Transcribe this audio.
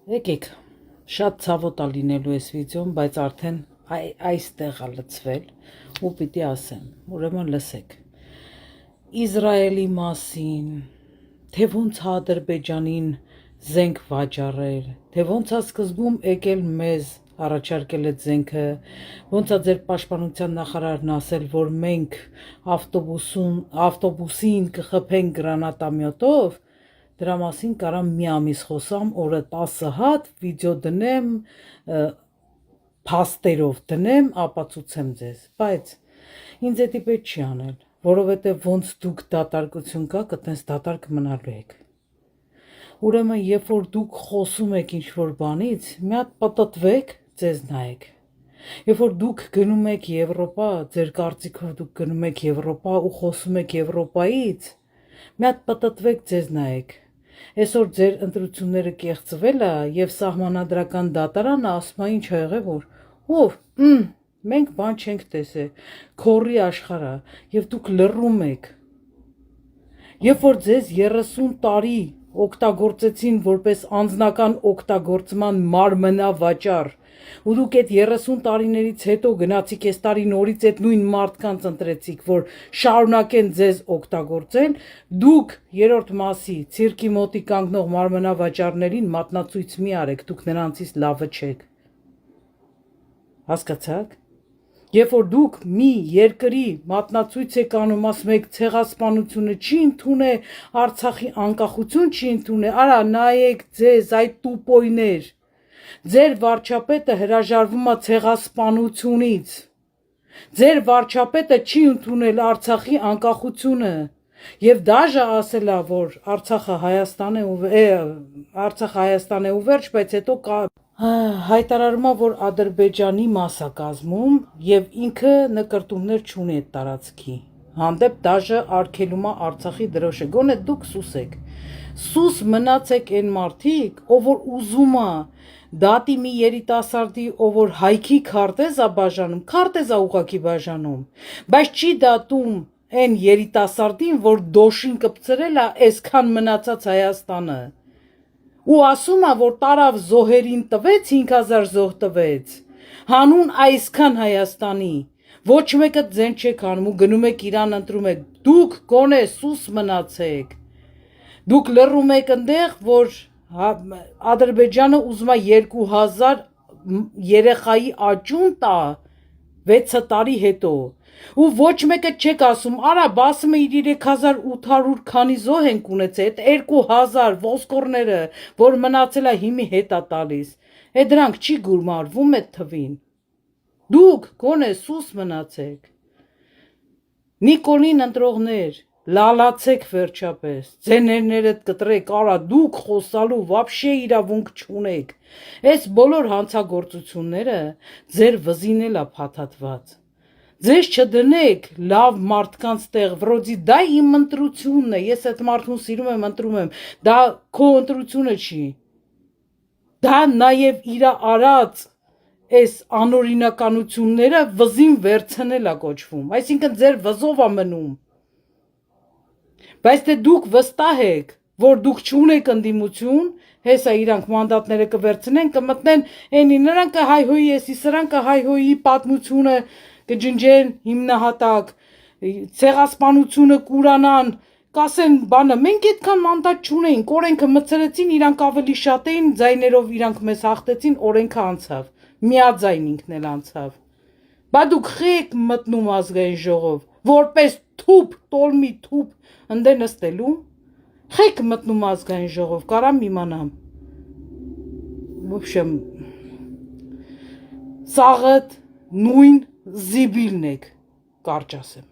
Եկեք, շատ ցավոտ է լինելու այս վիդեոն, բայց արդեն այստեղ է լցվել ու պիտի ասեմ, ուրեմն լսեք։ Իսրայելի մասին, թե ոնց է Ադրբեջանին զենք վաճառել, թե ոնց է սկզբում եկել մեզ առաջարկել այդ զենքը, ոնց է ձեր պաշտպանության նախարարն ասել, որ մենք ավտոբուսին կխփենք գրանատամյոտով, դրա մասին կարամ մի ամիս խոսամ, օրը 10 հատ վիդեո դնեմ, փաստերով դնեմ, ապացուցեմ ձեզ, բայց ինձ էդի պետք չի անել, որովհետև ոնց դուք դատարկություն կա, կտենց դատարկ մնալու եք։ Ուրեմն, երբ որ դուք խոսում եք ինչ-որ բանից, մի հատ պտտվեք, ձեզ նայեք։ Երբ որ դուք գնում եք Եվրոպա, ձեր կարծիքով դուք գնում եք Եվրոպա ու խոսում եք Եվրոպայից, մի հատ պտտվեք, ձեզ նայեք։ Այսօր ձեր ընտրությունները կեղծվել է եւ սահմանադրական դատարանը ասում է ինչ ա եղել, որ մենք բան չենք տեսել, քորի աշխարհը եւ դուք լռում եք։ Երբ որ ձեզ 30 տարի օգտագործեցին որպես անձնական օգտագործման մարմնավաճառ, ու դուք այդ 30 տարիներից հետո գնացիք այս տարի նորից այդ նույն մարդկանց ընտրեցիք, որ շարունակեն ձեզ օգտագործել, դուք երրորդ մասի ցիրկի մոտի կանգնող մարմնավաճառներին մատնացույց մի արեք, դուք նրանցից լավը չեք։ Հասկացաք։ Երբ որ դուք մի երկրի մատնացույց եք անում, ասում եք ցեղասպանությունը չի ընդունել, Արցախի անկախություն չի ընդունել, արա նայեք ձեզ այդ տուպոյներ։ Ձեր վարչապետը հրաժարվում է ցեղասպանությունից։ Ձեր վարչապետը չի ընդունել Արցախի անկախությունը եւ դաժե ասել է, որ Արցախը Հայաստան է ու վերջ, բայց հետո հայտարարում է, որ Ադրբեջանի մաս է կազմում եւ ինքը նկրտումներ չունի այդ տարածքի հանդեպ, դաժե արգելում է Արցախի դրոշը, գոնե դուք սուս եք։ Սուս մնացեք այն մարդիկ, ով որ ուզում է դատի մի երիտասարդի, ով որ հայքի քարտեզ է բաժանում, քարտեզ է ուղակի բաժանում, բայց չի դատում այն երիտասարդին, որ դոշին կպցրել է այսքան մնացած Հայաստանը։ Ու ասում է, որ տարավ զոհերին տվեց, 5000 զոհ տվեց, հանուն այսքան Հայաստանի, ոչ մեկը ձեն չեք անում ու գնում եք իրան ընտրում եք, դուք գոնե սուս մնացեք, դուք լռում եք ընդեղ, որ Ադրբեջանը ուզում է 2000 երեխայի աճուն տա 6 տարի հետո, ու ոչ մեկը չեք ասում, արա բասում է 3800 քանի զոհ ենք ունեցել, այդ 2000 ոսկորները, որ մնացել է հիմի հետ է տալիս, այդ դրանք չի գումարվում այդ թվին, դուք գոնե սուս մնացեք, Նիկոլին ընտրողներ, լալացեք վերջապես, ձեներներդ կտրեք, արա դուք խոսալու վաբշե իրավունք չունեք, այս բոլոր հանցագործությունները ձեր վզին էլ է փաթաթված, ձեզ չդնեք լավ մարդկանց տեղ, վրոձի դա իմ ընտրությունն է, ես այդ մարդուն սիրում եմ, ընտրում եմ, դա քո ընտրությունը չի, դա նաև իր արած այս անօրինականությունները վզին վերցնել է կոչվում, այսինքն ձեր վզով է մնում, բայց թե դուք վստահ եք, որ դուք չունեք ընդդիմություն, հեսա իրանք մանդատները կվերցնեն, կմտնեն, այնի նրանք կհայհոյի եսի, սրանք կհայհոյի պատմությունը, կջնջեն հիմնահատակ, ցեղասպանությունը կուրանան, կասեն բանը, մենք այդքան մանդատ չունեինք, օրենքը մցրեցին, իրանք ավելի շատ էին, ձայներով իրանք մեզ հաղթեցին, օրենքը անցավ, միաձայն ինքն էլ անցավ, բա դուք խեք մտնում ազգային ժողով, որպես թուփ, տոլմի թուփ, ընդե նստելու, խեք մտնում ազգային ժողով, կարամ իմանամ, ոբշեմ, սաղըտ նույն զիբիլն եք, կարճ ասեմ։